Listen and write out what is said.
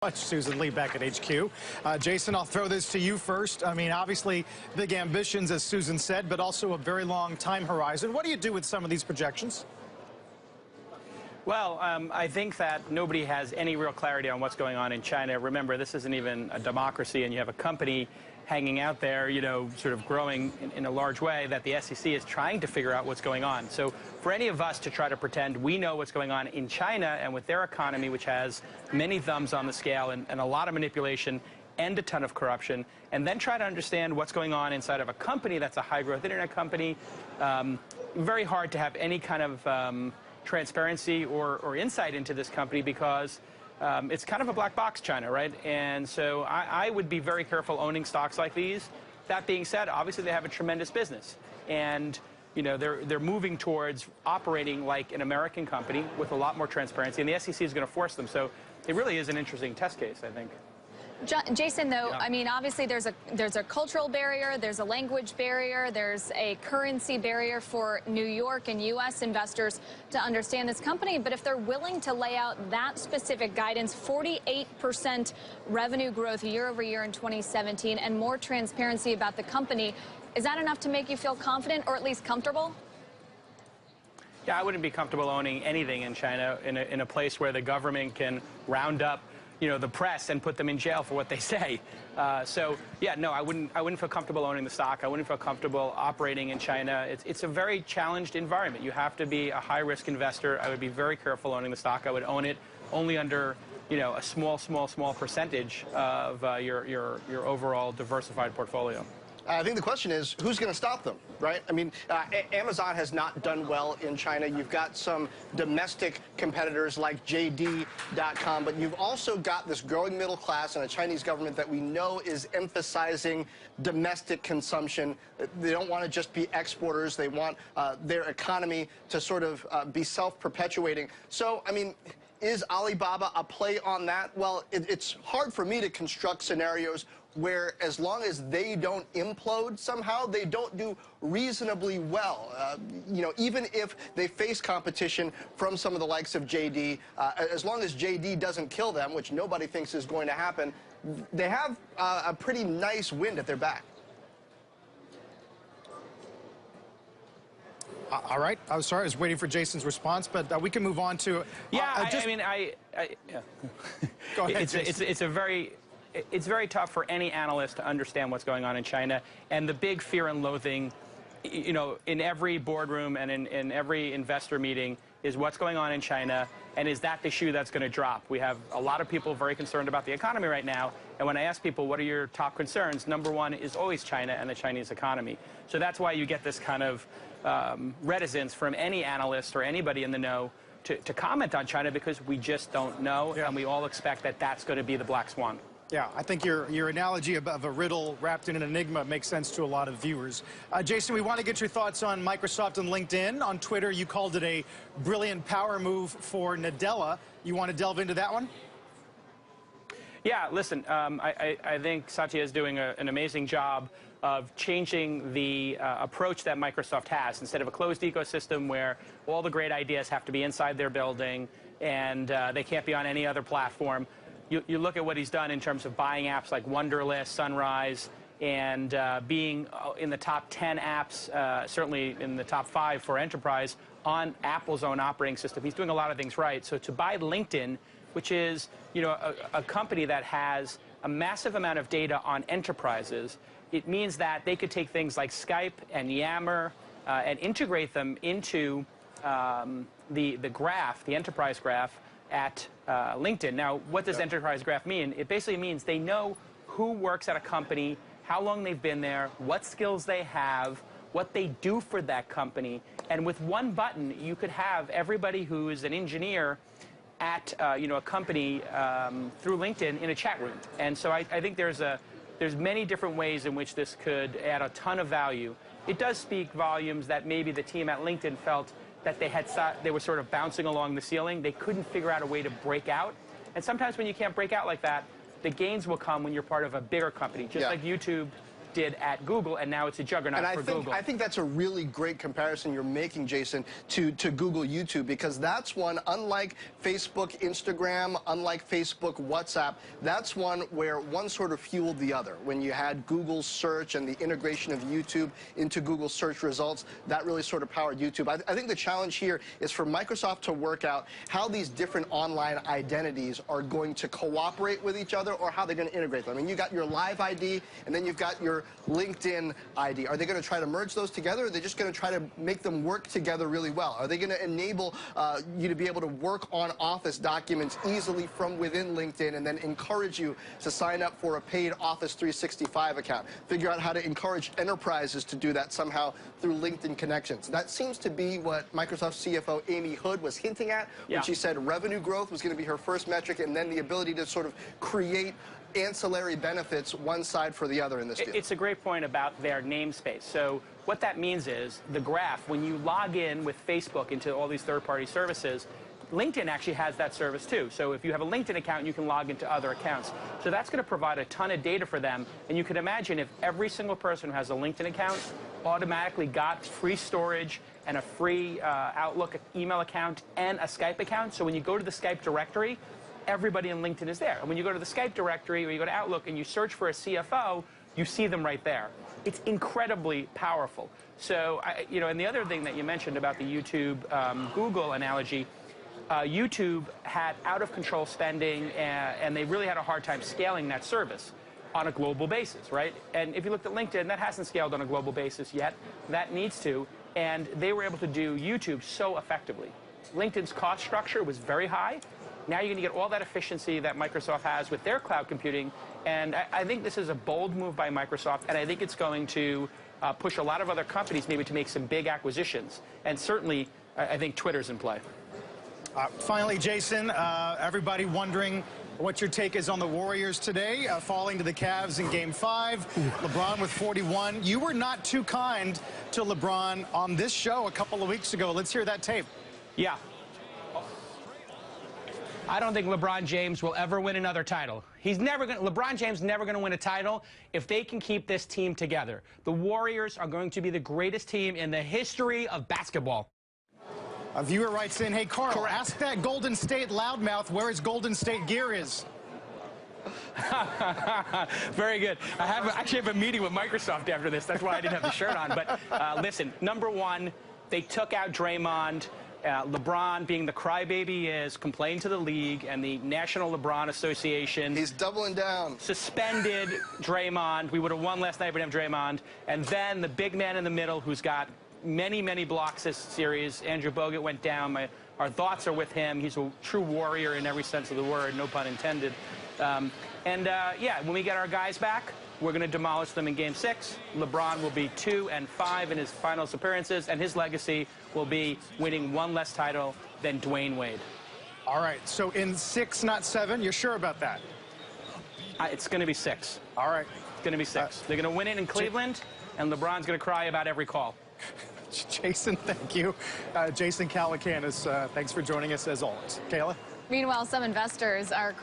Much, Susan Lee back at HQ. Jason, I'll throw this to you first. I mean, obviously, big ambitions, as Susan said, but also a very long time horizon. What do you do with some of these projections? Well, I think that nobody has any real clarity on what's going on in China. Remember, this isn't even a democracy, and you have a company hanging out there, you know, sort of growing in a large way that the SEC is trying to figure out what's going on. So for any of us to try to pretend we know what's going on in China and with their economy, which has many thumbs on the scale and a lot of manipulation and a ton of corruption, and then try to understand what's going on inside of a company that's a high-growth internet company, very hard to have any kind of transparency or insight into this company because it's kind of a black box, China, right? And so I would be very careful owning stocks like these. That being said, obviously they have a tremendous business. And you know, they're moving towards operating like an American company with a lot more transparency, and the SEC is going to force them. So it really is an interesting test case, I think. Jason, though, I mean, obviously there's a cultural barrier, there's a language barrier, there's a currency barrier for New York and U.S. investors to understand this company. But if they're willing to lay out that specific guidance, 48% revenue growth year over year in 2017, and more transparency about the company, is that enough to make you feel confident or at least comfortable? Yeah, I wouldn't be comfortable owning anything in China in a place where the government can round up, you know, the press and put them in jail for what they say. So yeah, no, I wouldn't feel comfortable owning the stock. I wouldn't feel comfortable operating in China. It's a very challenged environment. You have to be a high-risk investor. I would be very careful owning the stock. I would own it only under, you know, a small percentage of your overall diversified portfolio. I think the question is, who's going to stop them, right? I mean, Amazon has not done well in China. You've got some domestic competitors like JD.com, but you've also got this growing middle class and a Chinese government that we know is emphasizing domestic consumption. They don't want to just be exporters. They want their economy to sort of be self-perpetuating. So, I mean, is Alibaba a play on that? Well, it's hard for me to construct scenarios where as long as they don't implode somehow, they don't do reasonably well. You know, even if they face competition from some of the likes of JD, as long as JD doesn't kill them, which nobody thinks is going to happen, they have a pretty nice wind at their back. All right. I was sorry. I was waiting for Jason's response, but we can move on to... Yeah, yeah. Go ahead, Jason. It's very tough for any analyst to understand what's going on in China, and the big fear and loathing, you know, in every boardroom and in every investor meeting is what's going on in China, and is that the shoe that's going to drop? We have a lot of people very concerned about the economy right now, and when I ask people what are your top concerns, number one is always China and the Chinese economy. So that's why you get this kind of reticence from any analyst or anybody in the know to comment on China, because we just don't know, and we all expect that that's going to be the black swan. Yeah, I think your analogy of a riddle wrapped in an enigma makes sense to a lot of viewers. Jason, we want to get your thoughts on Microsoft and LinkedIn. On Twitter, you called it a brilliant power move for Nadella. You want to delve into that one? Yeah, listen, I think Satya is doing an amazing job of changing the approach that Microsoft has. Instead of a closed ecosystem where all the great ideas have to be inside their building and they can't be on any other platform, you look at what he's done in terms of buying apps like Wunderlist, Sunrise, and being in the top 10 apps, certainly in the top 5 for enterprise, on Apple's own operating system. He's doing a lot of things right. So to buy LinkedIn, which is, you know, a company that has a massive amount of data on enterprises, it means that they could take things like Skype and Yammer and integrate them into the graph, the enterprise graph, at LinkedIn. Now, what does enterprise graph mean? It basically means they know who works at a company, how long they've been there, what skills they have, what they do for that company, and with one button, you could have everybody who is an engineer at you know, a company through LinkedIn in a chat room. And so I think there's many different ways in which this could add a ton of value. It does speak volumes that maybe the team at LinkedIn felt that they were sort of bouncing along the ceiling. They couldn't figure out a way to break out. And sometimes when you can't break out like that, the gains will come when you're part of a bigger company. Just like YouTube did at Google, and now it's a juggernaut for Google. I think that's a really great comparison you're making, Jason, to Google YouTube, because that's one, unlike Facebook, Instagram, unlike Facebook, WhatsApp, that's one where one sort of fueled the other. When you had Google search and the integration of YouTube into Google search results, that really sort of powered YouTube. I think the challenge here is for Microsoft to work out how these different online identities are going to cooperate with each other, or how they're going to integrate them. I mean, you got your Live ID, and then you've got your LinkedIn ID. Are they going to try to merge those together, or are they just going to try to make them work together really well? Are they going to enable you to be able to work on Office documents easily from within LinkedIn, and then encourage you to sign up for a paid Office 365 account? Figure out how to encourage enterprises to do that somehow through LinkedIn connections. That seems to be what Microsoft CFO Amy Hood was hinting at when she said revenue growth was going to be her first metric, and then the ability to sort of create ancillary benefits one side for the other in this deal. It's a great point about their namespace. So what that means is the graph, when you log in with Facebook into all these third-party services, LinkedIn actually has that service too. So if you have a LinkedIn account, you can log into other accounts. So that's going to provide a ton of data for them. And you can imagine if every single person who has a LinkedIn account automatically got free storage and a free Outlook email account and a Skype account. So when you go to the Skype directory, everybody in LinkedIn is there. And when you go to the Skype directory or you go to Outlook and you search for a CFO, you see them right there. It's incredibly powerful. So, and the other thing that you mentioned about the YouTube Google analogy, YouTube had out-of-control spending, and they really had a hard time scaling that service on a global basis, right? And if you looked at LinkedIn, that hasn't scaled on a global basis yet. That needs to, and they were able to do YouTube so effectively. LinkedIn's cost structure was very high. Now you're going to get all that efficiency that Microsoft has with their cloud computing, and I think this is a bold move by Microsoft, and I think it's going to push a lot of other companies maybe to make some big acquisitions, and certainly I think Twitter's in play. Finally, Jason, everybody wondering what your take is on the Warriors today, falling to the Cavs in Game 5. LeBron with 41. You were not too kind to LeBron on this show a couple of weeks ago. Let's hear that tape. Yeah. I don't think LeBron James will ever win another title. LeBron James never going to win a title if they can keep this team together. The Warriors are going to be the greatest team in the history of basketball. A viewer writes in, hey, Carl, ask that Golden State loudmouth where his Golden State gear is. Very good. I actually have a meeting with Microsoft after this. That's why I didn't have the shirt on. But listen, number one, they took out Draymond. LeBron, being the crybaby he is, complained to the league and the National LeBron Association. He's doubling down. Suspended Draymond. We would have won last night if we didn't have Draymond. And then the big man in the middle who's got many, many blocks this series, Andrew Bogut, went down. Our thoughts are with him. He's a true warrior in every sense of the word, no pun intended. Yeah, when we get our guys back, we're going to demolish them in Game 6. LeBron will be 2-5 in his finals appearances, and his legacy will be winning one less title than Dwayne Wade. All right, so in 6, not 7, you're sure about that? It's going to be 6. All right. It's going to be 6. They're going to win it in Cleveland, and LeBron's going to cry about every call. Jason, thank you. Jason Calacanis, thanks for joining us as always. Kayla? Meanwhile, some investors are